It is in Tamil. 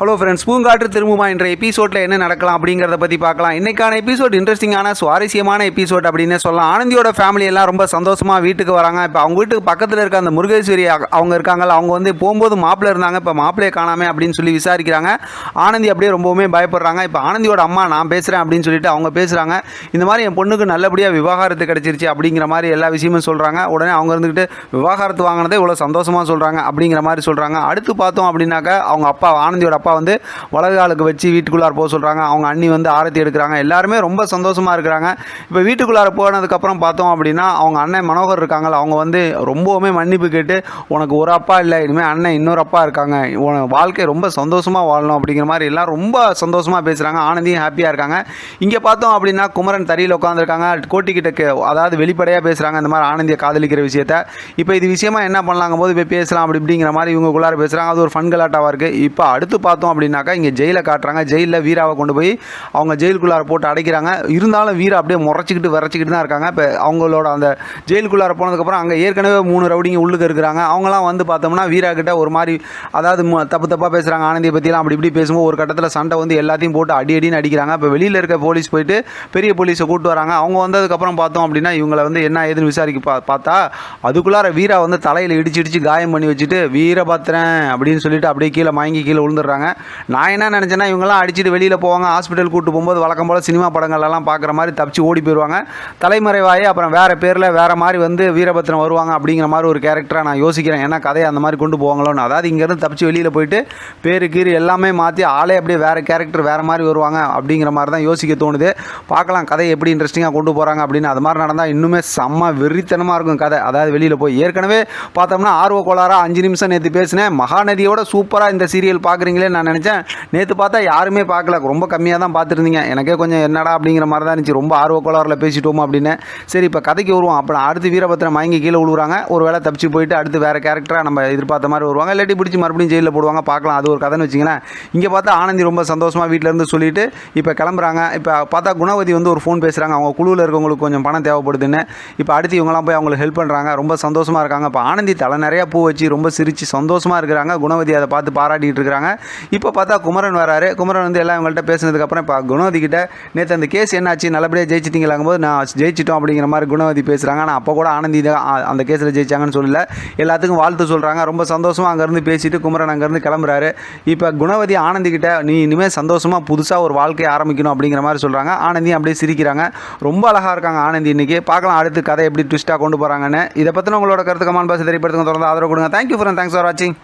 ஹலோ ஃப்ரெண்ட்ஸ், பூங்காற்று திரும்புமா என்ற எபிசோடில் என்ன நடக்கலாம் அப்படிங்கிறத பற்றி பார்க்கலாம். இன்றைக்கான எபிசோட் இன்ட்ரெஸ்டிங்கான சுவாரஸ்யமான எபிசோட் அப்படின்னு சொல்லலாம். ஆனந்தியோட ஃபேமிலி எல்லாம் ரொம்ப சந்தோஷமாக வீட்டுக்கு வராங்க. இப்போ அவங்க வீட்டுக்கு பக்கத்தில் இருக்க அந்த முருகேஸ்வரி அவங்க இருக்காங்கல்ல, அவங்க வந்து போகும்போது மாப்பிள்ளை இருந்தாங்க, இப்போ மாப்பிள்ளையை காணாமே அப்படின்னு சொல்லி விசாரிக்கிறாங்க. ஆனந்தி அப்படியே ரொம்பவுமே பயப்படுறாங்க. இப்போ ஆனந்தியோட அம்மா நான் பேசுகிறேன் அப்படின்னு சொல்லிட்டு அவங்க பேசுகிறாங்க. இந்த மாதிரி என் பொண்ணுக்கு நல்லபடியாக விவாகரத்து கிடச்சிருச்சு அப்படிங்கிற மாதிரி எல்லா விஷயமும் சொல்கிறாங்க. உடனே அவங்க இருந்துக்கிட்டு விவாகரத்து வாங்கினதே இவ்வளோ சந்தோஷமாக சொல்கிறாங்க அப்படிங்கிற மாதிரி சொல்கிறாங்க. அடுத்து பார்த்தோம் அப்படின்னாக்கா அவங்க அப்பா ஆனந்தியோட அப்பா வந்து வலதுகாலுக்கு வச்சு வீட்டுக்குள்ளார போக சொல்கிறாங்க. அவங்க அண்ணி வந்து ஆரத்தி எடுக்கிறாங்க. எல்லாருமே ரொம்ப சந்தோஷமாக இருக்கிறாங்க. இப்போ வீட்டுக்குள்ளார போனதுக்கப்புறம் பார்த்தோம் அப்படின்னா அவங்க அண்ணன் மனோகர் இருக்காங்கள, அவங்க வந்து ரொம்பவுமே மன்னிப்பு கேட்டு உனக்கு ஒரு அப்பா இல்லை, இனிமேல் அண்ணன் இன்னொரு அப்பா இருக்காங்க, வாழ்க்கை ரொம்ப சந்தோஷமாக வாழணும் அப்படிங்கிற மாதிரி எல்லாம் ரொம்ப சந்தோஷமாக பேசுகிறாங்க. ஆனந்தியும் ஹாப்பியாக இருக்காங்க. இங்கே பார்த்தோம் அப்படின்னா குமரன் தறியில் உட்காந்துருக்காங்க. கோட்டிக்கிட்ட அதாவது வெளிப்படையாக பேசுகிறாங்க இந்த மாதிரி ஆனந்தியை காதலிக்கிற விஷயத்த. இப்போ இது விஷயமா என்ன பண்ணலாங்க போது இப்போ பேசலாம் அப்படிங்கிற மாதிரி இவங்களுக்குள்ளார பேசுகிறாங்க. அது ஒரு ஃபன் கலாட்டாவாக இருக்குது. இப்போ அடுத்து பார்த்தோம் அப்படின்னாக்கா இங்கே ஜெயிலை காட்டுறாங்க. ஜெயிலில் வீராவை கொண்டு போய் அவங்க ஜெயிலுக்குள்ளார போட்டு அடைக்கிறாங்க. இருந்தாலும் வீரா அப்படியே முறைச்சிக்கிட்டு விரைச்சிக்கிட்டு தான் இருக்காங்க. இப்போ அவங்களோட அந்த ஜெயிலுக்குள்ளார போனதுக்கப்புறம் அங்கே ஏற்கனவே 3 ரவுடிங்க உள்ளுக்கு இருக்கிறாங்க. அவங்களாம் வந்து பார்த்தோம்னா வீரா கிட்ட ஒரு மாதிரி அதாவது தப்பாக பேசுகிறாங்க. ஆனந்தியை பற்றிலாம் அப்படி இப்படி பேசும்போது ஒரு கட்டத்தில் சண்டை வந்து எல்லாத்தையும் போட்டு அடின்னு அடிக்கிறாங்க. இப்போ வெளியில் இருக்க போலீஸ் போயிட்டு பெரிய போலீஸை கூப்பிட்டு வராங்க. அவங்க வந்ததுக்கப்புறம் பார்த்தோம் அப்படின்னா இவங்களை வந்து என்ன ஏதுன்னு விசாரிக்க பார்த்தா அதுக்குள்ளார வீரா வந்து தலையில் இடிச்சு காயம் பண்ணி வச்சுட்டு வீரபத்திரன் அப்படின்னு சொல்லிட்டு அப்படியே கீழே மயங்கி கீழே விழுந்துடுறாங்க. நான் என்ன நினச்சேன்னா இவங்கெல்லாம் அடிச்சுட்டு வெளியில் போவாங்க, ஹாஸ்பிட்டல் கூப்பிட்டு போகும்போது வழக்கம் போல் சினிமா படங்கள்லாம் பார்க்குற மாதிரி தப்பிச்சு ஓடி போயிடுவாங்க, தலைமறைவாகி அப்புறம் வேறு பேரில் வேறு மாதிரி வந்து வீரபத்திரம் வருவாங்க அப்படிங்கிற மாதிரி ஒரு கேரக்டராக நான் யோசிக்கிறேன். ஏன்னா கதையை அந்த மாதிரி கொண்டு போவாங்களோன்னு. அதாவது இங்கேருந்து தப்பிச்சு வெளியில் போயிட்டு பேரு கீறு எல்லாமே மாற்றி ஆளே அப்படியே வேறு கேரக்டர் வேறு மாதிரி வருவாங்க அப்படிங்கிற மாதிரி தான் யோசிக்க தோணுது. பார்க்கலாம் கதையை எப்படி இன்ட்ரெஸ்டிங்காக கொண்டு போகிறாங்க அப்படின்னு. அது மாதிரி நடந்தால் இன்னுமே செம்ம வெறித்தனமாக இருக்கும் கதை. அதாவது வெளியில் போய் ஏற்கனவே பார்த்தோம்னா ஆர்வ கோளாறாக 5 நிமிஷம் நேற்று பேசினேன். மகாநதியோட சூப்பராக இந்த சீரியல் பார்க்குறீங்களே நான் நினச்சேன். நேற்று பார்த்தா யாருமே பார்க்கல, ரொம்ப கம்மியாக தான் பார்த்துருந்தீங்க. எனக்கே கொஞ்சம் என்னடா அப்படிங்கிற மாதிரி தான் இருந்துச்சு. ரொம்ப ஆர்வ கோளாறில் பேசிட்டோமோ அப்படின்னு. சரி இப்போ கதைக்கு வருவோம். அப்புறம் அடுத்து வீரபத்திரம் மயங்கி கீழே விழுவுறாங்க. ஒரு வேளை தப்பிச்சு போயிட்டு அடுத்து வேறு கேரக்டராக நம்ம எதிர்பார்த்த மாதிரி வருவாங்க. இல்லாட்டி பிடிச்சி மறுபடியும் ஜெயிலில் போடுவாங்க. பார்க்கலாம், அது ஒரு கதைன்னு வச்சிங்களேன். இங்கே பார்த்தா ஆனந்தி ரொம்ப சந்தோஷமாக வீட்டிலேருந்து சொல்லிவிட்டு இப்போ கிளம்புறாங்க. இப்போ பார்த்தா குணவதி வந்து ஒரு ஃபோன் பேசுகிறாங்க. அவங்க குழுவில் இருக்கவங்களுக்கு கொஞ்சம் பணம் தேவைப்படுதுன்னு. இப்போ அடுத்து இவங்களாம் போய் அவங்களுக்கு ஹெல்ப் பண்ணுறாங்க. ரொம்ப சந்தோஷமாக இருக்காங்க. இப்போ ஆனந்தி தலை நிறையா பூ வச்சு ரொம்ப சிரித்து சந்தோஷமாக இருக்கிறாங்க. குணவதி அதை பார்த்து பாராட்டிகிட்டு இருக்கிறாங்க. இப்போ பார்த்தா குமரன் வராரு. குமரன் வந்து எல்லாம் இவங்கள்ட்ட பேசினதுக்கப்புறம் இப்போ குணவதி கிட்ட நேற்று அந்த கேஸ் என்னாச்சு, நல்லபடியாக ஜெயிச்சிட்டிங்களாங்கும் போது நான் ஜெயிச்சிட்டோம் அப்படிங்கிற மாதிரி குணவதி பேசுகிறாங்க. ஆனால் அப்போ கூட ஆனந்தி அந்த கேஸில் ஜெயிச்சாங்கன்னு சொல்லல, எல்லாத்துக்கும் வாழ்த்து சொல்கிறாங்க. ரொம்ப சந்தோஷமாக அங்கேருந்து பேசிட்டு குமரன் அங்கேருந்து கிளம்புறாரு. இப்போ குணவதி ஆனந்தி கிட்ட நீ இனிமேல் சந்தோஷமாக புதுசாக ஒரு வாழ்க்கையை ஆரம்பிக்கணும் அப்படிங்கிற மாதிரி சொல்கிறாங்க. ஆனந்தியும் அப்படியே சிரிக்கிறாங்க. ரொம்ப அழகாக இருக்காங்க ஆனந்தி இன்றைக்கி. பார்க்கலாம் அடுத்து கதை எப்படி ட்விஸ்ட்டாக கொண்டு போகிறாங்கன்னு. இதை பற்றின உங்களோட கருத்து கமெண்ட் பாக்ஸ் தெரியப்படுத்துங்க. தொடர்ந்து ஆதரவு கொடுங்க. தேங்க்யூ ஃபார் வாட்சிங்.